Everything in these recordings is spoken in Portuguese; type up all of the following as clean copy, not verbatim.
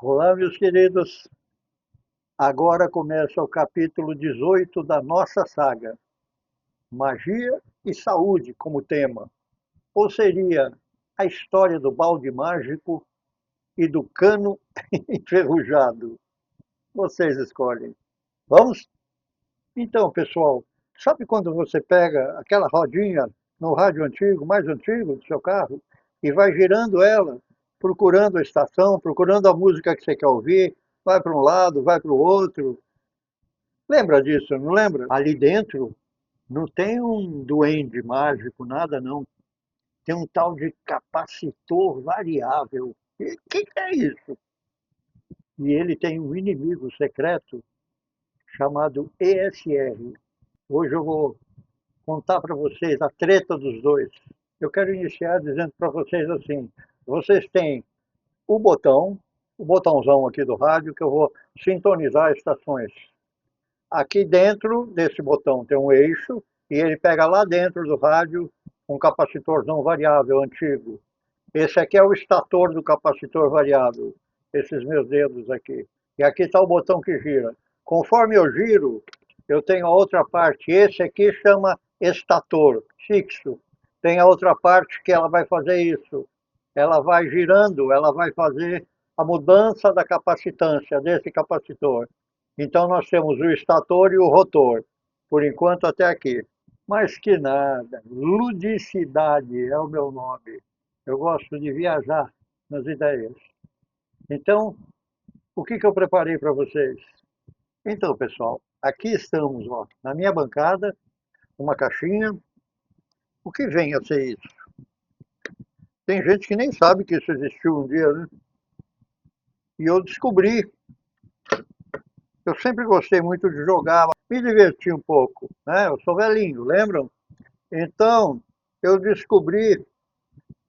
Olá, meus queridos. Agora começa o capítulo 18 da nossa saga. Magia e saúde como tema. Ou seria a história do balde mágico e do cano enferrujado? Vocês escolhem. Vamos? Então, pessoal, sabe quando você pega aquela rodinha no rádio antigo, mais antigo do seu carro, e vai girando ela, procurando a estação, procurando a música que você quer ouvir, vai para um lado, vai para o outro. Lembra disso, não lembra? Ali dentro não tem um duende mágico, nada não. Tem um tal de capacitor variável. O que é isso? E ele tem um inimigo secreto chamado ESR. Hoje eu vou contar para vocês a treta dos dois. Eu quero iniciar dizendo para vocês assim: vocês têm o botãozão aqui do rádio que eu vou sintonizar estações. Aqui dentro desse botão tem um eixo e ele pega lá dentro do rádio um capacitorzão variável antigo. Esse aqui é o estator do capacitor variável, esses meus dedos aqui. E aqui está o botão que gira. Conforme eu giro, eu tenho a outra parte. Esse aqui chama estator fixo. Tem a outra parte que ela vai fazer isso. Ela vai girando, ela vai fazer a mudança da capacitância desse capacitor. Então nós temos o estator e o rotor, por enquanto até aqui. Mas que nada, ludicidade é o meu nome. Eu gosto de viajar nas ideias. Então, o que eu preparei para vocês? Então, pessoal, aqui estamos, ó, na minha bancada, uma caixinha. O que vem a ser isso? Tem gente que nem sabe que isso existiu um dia, né? E eu descobri. Eu sempre gostei muito de jogar, me divertir um pouco, né? Eu sou velhinho, lembram? Então, eu descobri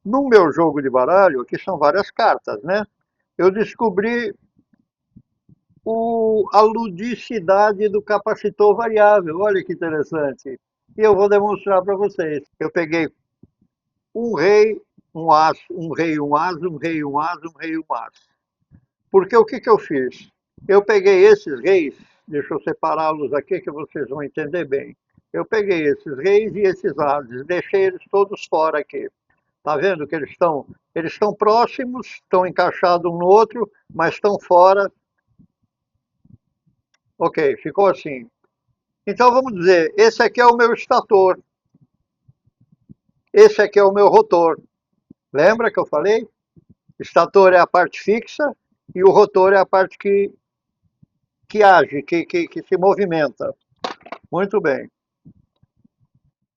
no meu jogo de baralho, que são várias cartas, né? Eu descobri a ludicidade do capacitor variável. Olha que interessante. E eu vou demonstrar para vocês. Eu peguei um rei, um as, um rei, um as, um rei, um as, um rei, um as. Porque o que eu fiz? Eu peguei esses reis, deixa eu separá-los aqui que vocês vão entender bem. Eu peguei esses reis e esses ases, deixei eles todos fora aqui. Tá vendo que eles estão próximos, estão encaixados um no outro, mas estão fora. Ok, ficou assim. Então vamos dizer, esse aqui é o meu estator, esse aqui é o meu rotor. Lembra que eu falei? Estator é a parte fixa e o rotor é a parte que age, que se movimenta. Muito bem.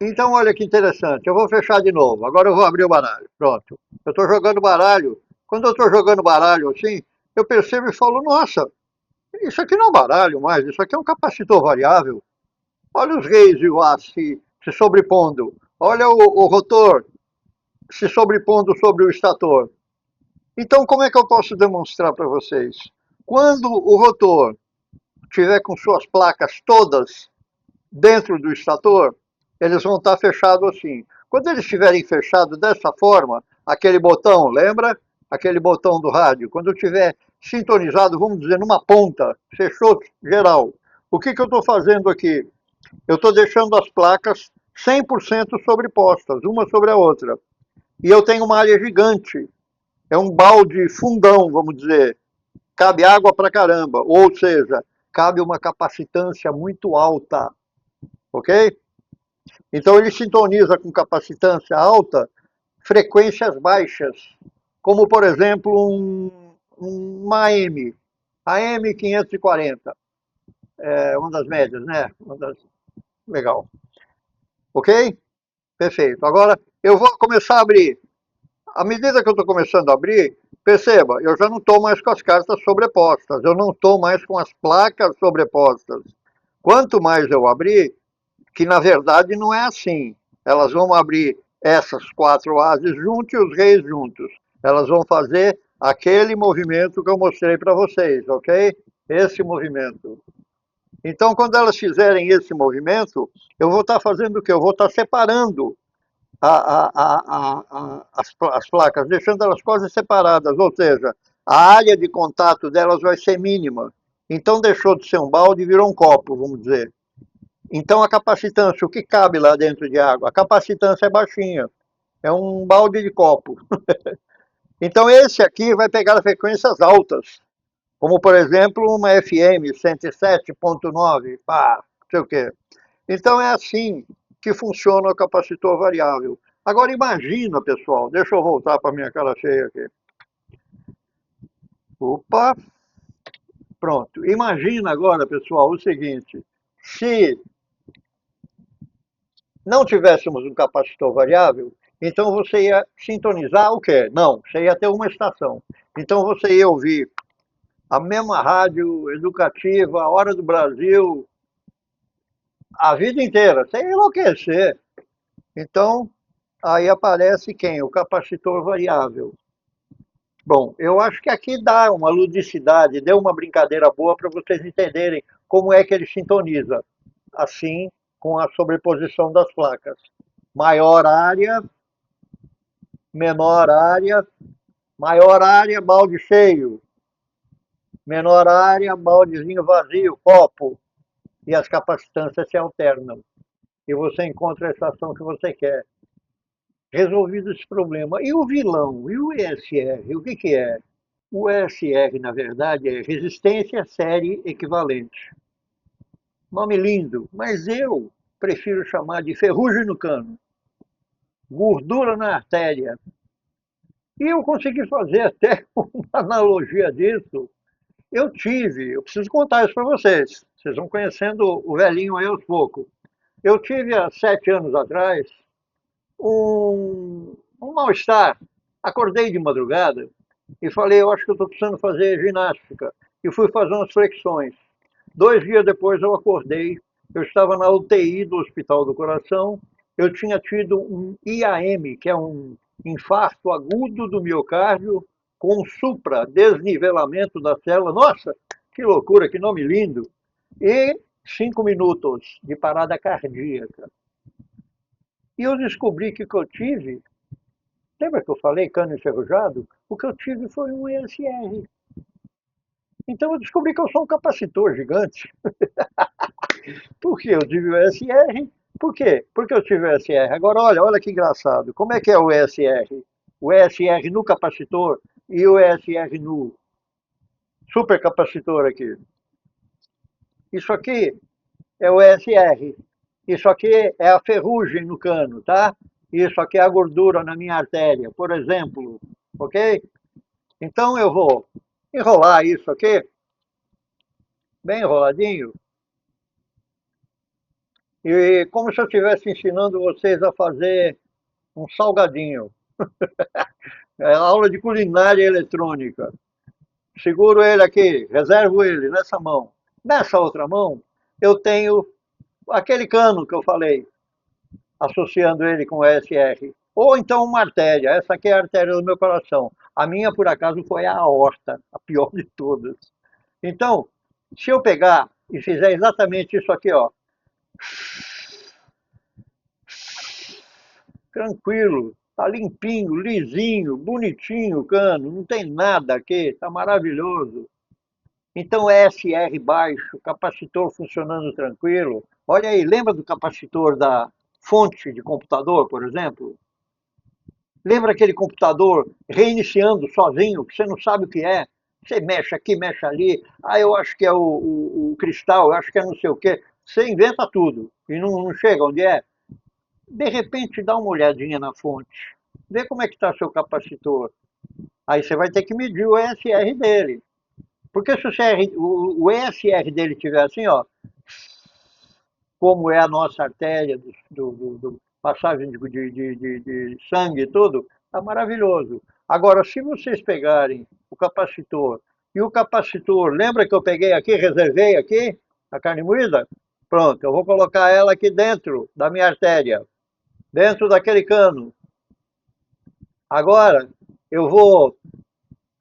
Então olha que interessante, eu vou fechar de novo, agora eu vou abrir o baralho. Pronto. Eu estou jogando baralho. Quando eu estou jogando baralho assim, eu percebo e falo, nossa, isso aqui não é um baralho mais, isso aqui é um capacitor variável. Olha os reis e o as se sobrepondo. Olha o rotor se sobrepondo sobre o estator. Então, como é que eu posso demonstrar para vocês? Quando o rotor tiver com suas placas todas dentro do estator, eles vão estar fechados assim. Quando eles estiverem fechados dessa forma, aquele botão, lembra? Aquele botão do rádio, quando estiver sintonizado, vamos dizer, numa ponta, fechou geral. O que eu estou fazendo aqui? Eu estou deixando as placas 100% sobrepostas, uma sobre a outra. E eu tenho uma área gigante. É um balde fundão, vamos dizer. Cabe água pra caramba. Ou seja, cabe uma capacitância muito alta. Ok? Então ele sintoniza com capacitância alta frequências baixas. Como, por exemplo, uma AM. AM 540. É uma das médias, né? Legal. Ok? Perfeito. Agora eu vou começar a abrir. À medida que eu estou começando a abrir, perceba, eu já não estou mais com as cartas sobrepostas, eu não estou mais com as placas sobrepostas. Quanto mais eu abrir, que na verdade não é assim. Elas vão abrir essas quatro ases juntos e os reis juntos. Elas vão fazer aquele movimento que eu mostrei para vocês, ok? Esse movimento. Então, quando elas fizerem esse movimento, eu vou estar fazendo o quê? Eu vou estar separando as placas, deixando elas quase separadas, ou seja, a área de contato delas vai ser mínima. Então deixou de ser um balde e virou um copo, vamos dizer. Então a capacitância, o que cabe lá dentro de água? A capacitância é baixinha, é um balde de copo. Então esse aqui vai pegar frequências altas, como por exemplo uma FM 107.9, pá, não sei o quê. Então é assim que funciona o capacitor variável. Agora imagina, pessoal, deixa eu voltar para a minha cara cheia aqui. Opa, pronto. Imagina agora, pessoal, o seguinte: se não tivéssemos um capacitor variável, então você ia sintonizar o quê? Não, você ia ter uma estação. Então você ia ouvir a mesma rádio educativa, a Hora do Brasil, a vida inteira, sem enlouquecer. Então, aí aparece quem? O capacitor variável. Bom, eu acho que aqui dá uma ludicidade, deu uma brincadeira boa para vocês entenderem como é que ele sintoniza. Assim, com a sobreposição das placas. Maior área, menor área, maior área, balde cheio. Menor área, baldezinho vazio, copo. E as capacitâncias se alternam. E você encontra a estação que você quer. Resolvido esse problema. E o vilão? E o ESR? O que, que é? O ESR, na verdade, é resistência série equivalente. Nome lindo, mas eu prefiro chamar de ferrugem no cano, gordura na artéria. E eu consegui fazer até uma analogia disso. Eu preciso contar isso para vocês. Vocês vão conhecendo o velhinho aí aos poucos. Eu tive há 7 anos atrás um mal-estar. Acordei de madrugada e falei, eu acho que eu estou precisando fazer ginástica. E fui fazer umas flexões. 2 dias depois eu acordei, eu estava na UTI do Hospital do Coração, eu tinha tido um IAM, que é um infarto agudo do miocárdio, com supra, desnivelamento da célula. Nossa, que loucura, que nome lindo! E 5 minutos de parada cardíaca. E eu descobri que o que eu tive, lembra que eu falei cano enferrujado? O que eu tive foi um ESR. Então eu descobri que eu sou um capacitor gigante. Por que eu tive o ESR? Por quê? Porque eu tive o ESR. Agora olha que engraçado. Como é que é o ESR? O ESR no capacitor e o ESR no supercapacitor aqui. Isso aqui é o ESR. Isso aqui é a ferrugem no cano, tá? Isso aqui é a gordura na minha artéria, por exemplo, ok? Então eu vou enrolar isso aqui, bem enroladinho, e como se eu estivesse ensinando vocês a fazer um salgadinho. É aula de culinária eletrônica. Seguro ele aqui, reservo ele nessa mão. Nessa outra mão, eu tenho aquele cano que eu falei, associando ele com o SR. Ou então uma artéria. Essa aqui é a artéria do meu coração. A minha, por acaso, foi a aorta, a pior de todas. Então, se eu pegar e fizer exatamente isso aqui, ó, tranquilo, tá limpinho, lisinho, bonitinho o cano, não tem nada aqui, tá maravilhoso. Então, SR baixo, capacitor funcionando tranquilo. Olha aí, lembra do capacitor da fonte de computador, por exemplo? Lembra aquele computador reiniciando sozinho, que você não sabe o que é? Você mexe aqui, mexe ali. Ah, eu acho que é o cristal, eu acho que é não sei o quê. Você inventa tudo e não chega onde é. De repente, dá uma olhadinha na fonte. Vê como é que está seu capacitor. Aí você vai ter que medir o ESR dele. Porque se o ESR dele estiver assim, ó, como é a nossa artéria, do passagem de sangue e tudo, está maravilhoso. Agora, se vocês pegarem o capacitor, e o capacitor, lembra que eu peguei aqui, reservei aqui, a carne moída? Pronto, eu vou colocar ela aqui dentro da minha artéria, dentro daquele cano. Agora, eu vou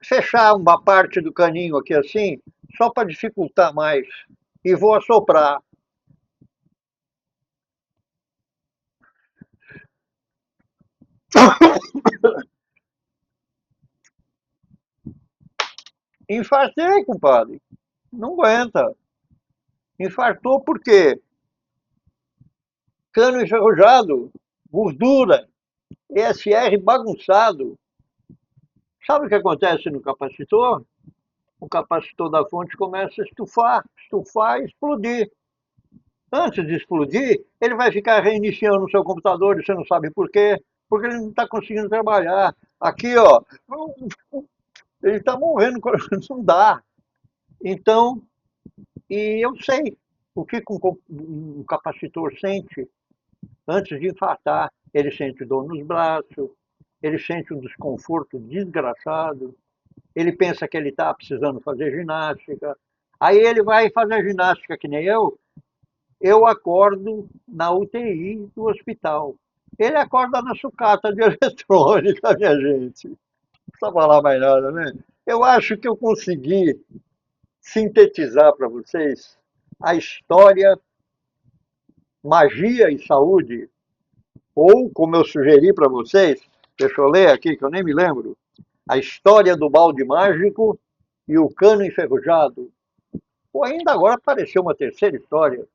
fechar uma parte do caninho aqui assim, só para dificultar mais, e vou assoprar. Infartei, compadre. Não aguenta. Infartou por quê? Cano enferrujado, gordura, ESR bagunçado. Sabe o que acontece no capacitor? O capacitor da fonte começa a estufar, estufar e explodir. Antes de explodir, ele vai ficar reiniciando o seu computador e você não sabe por quê, porque ele não está conseguindo trabalhar. Aqui, ó, ele está morrendo, não dá. Então, e eu sei o que um capacitor sente antes de infartar. Ele sente dor nos braços, ele sente um desconforto desgraçado, ele pensa que ele está precisando fazer ginástica. Aí ele vai fazer ginástica que nem eu acordo na UTI do hospital. Ele acorda na sucata de eletrônica, minha gente. Não precisa falar mais nada, né? Eu acho que eu consegui sintetizar para vocês a história, magia e saúde, ou como eu sugeri para vocês, deixa eu ler aqui que eu nem me lembro, a história do balde mágico e o cano enferrujado. Ou ainda agora apareceu uma terceira história,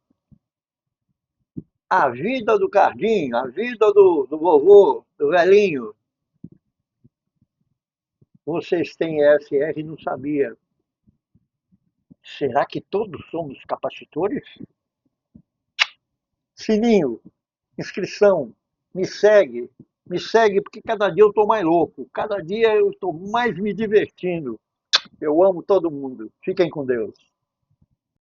a vida do Cardim, a vida do vovô, do velhinho. Vocês têm ESR e não sabia. Será que todos somos capacitores? Sininho, inscrição, me segue porque cada dia eu estou mais louco, cada dia eu estou mais me divertindo. Eu amo todo mundo. Fiquem com Deus.